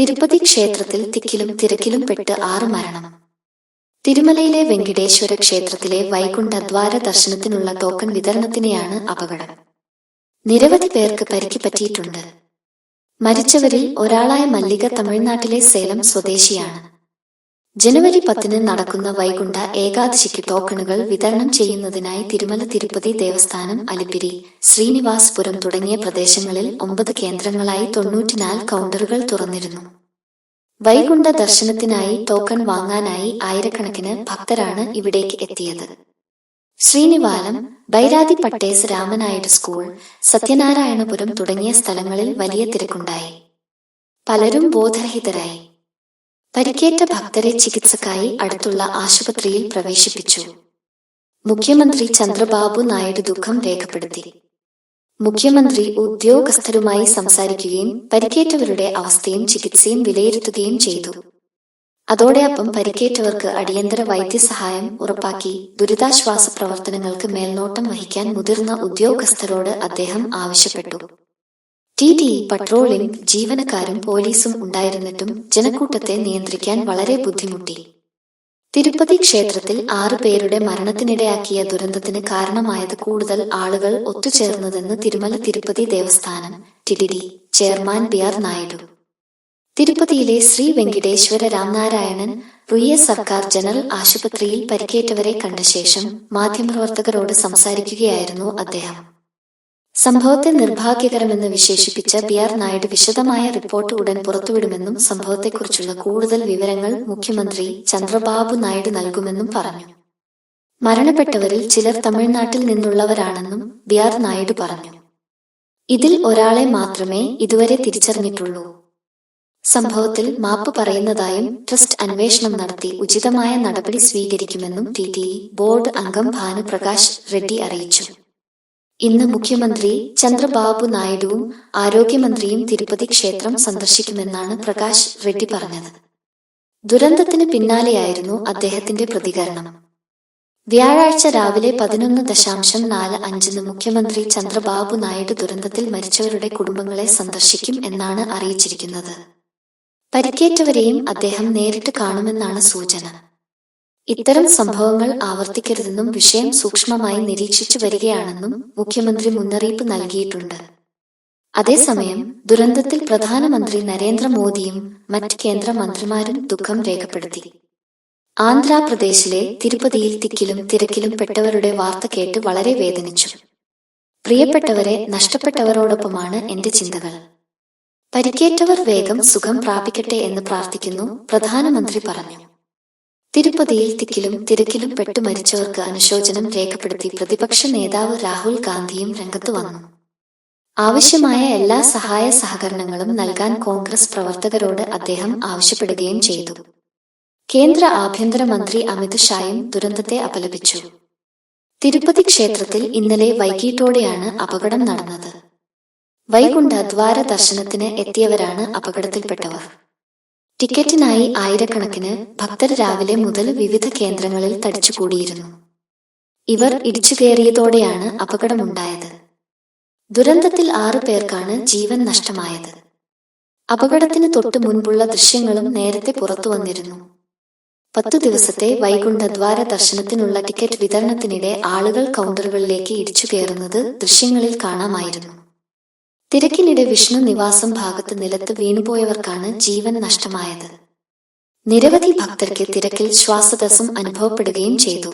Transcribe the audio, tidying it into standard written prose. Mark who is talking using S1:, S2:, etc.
S1: തിരുപ്പതി ക്ഷേത്രത്തിൽ തിക്കിലും തിരക്കിലും പെട്ട് 6 മരണം. തിരുമലയിലെ വെങ്കിടേശ്വര ക്ഷേത്രത്തിലെ വൈകുണ്ഠദ്വാര ദർശനത്തിനുള്ള ടോക്കൺ വിതരണത്തിനെയാണ് അപകടം. നിരവധി പേർക്ക് പരിക്ക് പറ്റിയിട്ടുണ്ട്. മരിച്ചവരിൽ ഒരാളായ മല്ലിക തമിഴ്നാട്ടിലെ സേലം സ്വദേശിയാണ്. ജനുവരി 10-ന് നടക്കുന്ന വൈകുണ്ഠ ഏകാദശിക്ക് ടോക്കണുകൾ വിതരണം ചെയ്യുന്നതിനായി തിരുമല തിരുപ്പതി ദേവസ്ഥാനം, അലിപ്പിരി, ശ്രീനിവാസപുരം തുടങ്ങിയ പ്രദേശങ്ങളിൽ 9 കേന്ദ്രങ്ങളായി 94 കൗണ്ടറുകൾ തുറന്നിരുന്നു. വൈകുണ്ഠ ദർശനത്തിനായി ടോക്കൺ വാങ്ങാനായി ആയിരക്കണക്കിന് ഭക്തരാണ് ഇവിടേക്ക് എത്തിയത്. ശ്രീനിവാലം, ബൈരാതി പട്ടേസ് രാമനായുഡു സ്കൂൾ, സത്യനാരായണപുരം തുടങ്ങിയ സ്ഥലങ്ങളിൽ വലിയ തിരക്കുണ്ടായി. പലരും ബോധരഹിതരായി. പരിക്കേറ്റ ഭക്തരെ ചികിത്സക്കായി അടുത്തുള്ള ആശുപത്രിയിൽ പ്രവേശിപ്പിച്ചു. മുഖ്യമന്ത്രി ചന്ദ്രബാബു നായിഡു ദുഃഖം രേഖപ്പെടുത്തി. മുഖ്യമന്ത്രി ഉദ്യോഗസ്ഥരുമായി സംസാരിക്കുകയും പരിക്കേറ്റവരുടെ അവസ്ഥയും ചികിത്സയും വിലയിരുത്തുകയും ചെയ്തു. അതോടൊപ്പം പരിക്കേറ്റവർക്ക് അടിയന്തര വൈദ്യസഹായം ഉറപ്പാക്കി ദുരിതാശ്വാസ പ്രവർത്തനങ്ങൾക്ക് മേൽനോട്ടം വഹിക്കാൻ മുതിർന്ന ഉദ്യോഗസ്ഥരോട് അദ്ദേഹം ആവശ്യപ്പെട്ടു. ടി പട്രോളിംഗ് ജീവനക്കാരും പോലീസും ഉണ്ടായിരുന്നിട്ടും ജനക്കൂട്ടത്തെ നിയന്ത്രിക്കാൻ വളരെ ബുദ്ധിമുട്ടി. തിരുപ്പതി ക്ഷേത്രത്തിൽ 6 പേരുടെ മരണത്തിനിടയാക്കിയ ദുരന്തത്തിന് കാരണമായത് കൂടുതൽ ആളുകൾ ഒത്തുചേർന്നതെന്ന് തിരുമല തിരുപ്പതി ദേവസ്ഥാനം ടിഡിഡി ചെയർമാൻ ബി.ആർ. നായിഡു തിരുപ്പതിയിലെ ശ്രീ വെങ്കിടേശ്വര രാമനാരായണൻ റുയ്യ സർക്കാർ ജനറൽ ആശുപത്രിയിൽ പരിക്കേറ്റവരെ കണ്ട ശേഷം മാധ്യമപ്രവർത്തകരോട് സംസാരിക്കുകയായിരുന്നു അദ്ദേഹം. സംഭവത്തെ നിർഭാഗ്യകരമെന്ന് വിശേഷിപ്പിച്ച ബി.ആർ. നായിഡു വിശദമായ റിപ്പോർട്ട് ഉടൻ പുറത്തുവിടുമെന്നും സംഭവത്തെക്കുറിച്ചുള്ള കൂടുതൽ വിവരങ്ങൾ മുഖ്യമന്ത്രി ചന്ദ്രബാബു നായിഡു നൽകുമെന്നും പറഞ്ഞു. മരണപ്പെട്ടവരിൽ ചിലർ തമിഴ്നാട്ടിൽ നിന്നുള്ളവരാണെന്നും ബി.ആർ. നായിഡു പറഞ്ഞു. ഇതിൽ ഒരാളെ മാത്രമേ ഇതുവരെ തിരിച്ചറിഞ്ഞിട്ടുള്ളൂ. സംഭവത്തിൽ മാപ്പ് പറയുന്നതായും ട്രസ്റ്റ് അന്വേഷണം നടത്തി ഉചിതമായ നടപടി സ്വീകരിക്കുമെന്നും ടി ബോർഡ് അംഗം ഭാനു പ്രകാശ് റെഡ്ഡി അറിയിച്ചു. ഇന്ന് മുഖ്യമന്ത്രി ചന്ദ്രബാബു നായിഡുവും ആരോഗ്യമന്ത്രിയും തിരുപ്പതി ക്ഷേത്രം സന്ദർശിക്കുമെന്നാണ് പ്രകാശ് റെഡ്ഡി പറഞ്ഞത്. ദുരന്തത്തിന് പിന്നാലെയായിരുന്നു അദ്ദേഹത്തിന്റെ പ്രതികരണം. വ്യാഴാഴ്ച രാവിലെ 11:45 മുഖ്യമന്ത്രി ചന്ദ്രബാബു നായിഡു ദുരന്തത്തിൽ മരിച്ചവരുടെ കുടുംബങ്ങളെ സന്ദർശിക്കും എന്നാണ് അറിയിച്ചിരിക്കുന്നത്. പരിക്കേറ്റവരെയും അദ്ദേഹം നേരിട്ട് കാണുമെന്നാണ് സൂചന. ഇത്തരം സംഭവങ്ങൾ ആവർത്തിക്കരുതെന്നും വിഷയം സൂക്ഷ്മമായി നിരീക്ഷിച്ചു വരികയാണെന്നും മുഖ്യമന്ത്രി മുന്നറിയിപ്പ് നൽകിയിട്ടുണ്ട്. അതേസമയം ദുരന്തത്തിൽ പ്രധാനമന്ത്രി നരേന്ദ്രമോദിയും മറ്റ് കേന്ദ്രമന്ത്രിമാരും ദുഃഖം രേഖപ്പെടുത്തി. ആന്ധ്രാപ്രദേശിലെ തിരുപ്പതിയിൽ തിക്കിലും തിരക്കിലും പെട്ടവരുടെ വാർത്ത കേട്ട് വളരെ വേദനിച്ചു. പ്രിയപ്പെട്ടവരെ നഷ്ടപ്പെട്ടവരോടൊപ്പമാണ് എന്റെ ചിന്തകൾ. പരിക്കേറ്റവർ വേഗം സുഖം പ്രാപിക്കട്ടെ എന്ന് പ്രാർത്ഥിക്കുന്നു, പ്രധാനമന്ത്രി പറഞ്ഞു. തിരുപ്പതിയിൽ തിക്കിലും തിരക്കിലും പെട്ടു മരിച്ചവർക്ക് അനുശോചനം രേഖപ്പെടുത്തി പ്രതിപക്ഷ നേതാവ് രാഹുൽ ഗാന്ധിയും രംഗത്തു വന്നു. ആവശ്യമായ എല്ലാ സഹായ സഹകരണങ്ങളും നൽകാൻ കോൺഗ്രസ് പ്രവർത്തകരോട് അദ്ദേഹം ആവശ്യപ്പെടുകയും ചെയ്തു. കേന്ദ്ര ആഭ്യന്തരമന്ത്രി അമിത് ഷായും ദുരന്തത്തെ അപലപിച്ചു. തിരുപ്പതി ക്ഷേത്രത്തിൽ ഇന്നലെ വൈകിട്ടോടെയാണ് അപകടം നടന്നത്. വൈകുണ്ഠദ്വാര ദർശനത്തിന് എത്തിയവരാണ് അപകടത്തിൽപ്പെട്ടവർ. ടിക്കറ്റിനായി ആയിരക്കണക്കിന് ഭക്തർ രാവിലെ മുതൽ വിവിധ കേന്ദ്രങ്ങളിൽ തടിച്ചുകൂടിയിരുന്നു. ഇവർ ഇടിച്ചുകയറിയതോടെയാണ് അപകടമുണ്ടായത്. ദുരന്തത്തിൽ 6 പേർക്കാണ് ജീവൻ നഷ്ടമായത്. അപകടത്തിന് തൊട്ടു മുൻപുള്ള ദൃശ്യങ്ങളും നേരത്തെ പുറത്തുവന്നിരുന്നു. 10 ദിവസത്തെ വൈകുണ്ഠദ്വാര ദർശനത്തിനുള്ള ടിക്കറ്റ് വിതരണത്തിനിടെ ആളുകൾ കൗണ്ടറുകളിലേക്ക് ഇടിച്ചുകയറുന്നത് ദൃശ്യങ്ങളിൽ കാണാമായിരുന്നു. തിരക്കിനിടെ വിഷ്ണു നിവാസം ഭാഗത്ത് നിലത്ത് വീണുപോയവർക്കാണ് ജീവൻ നഷ്ടമായത്. നിരവധി ഭക്തർക്ക് തിരക്കിൽ ശ്വാസതടസ്സം അനുഭവപ്പെടുകയും ചെയ്തു.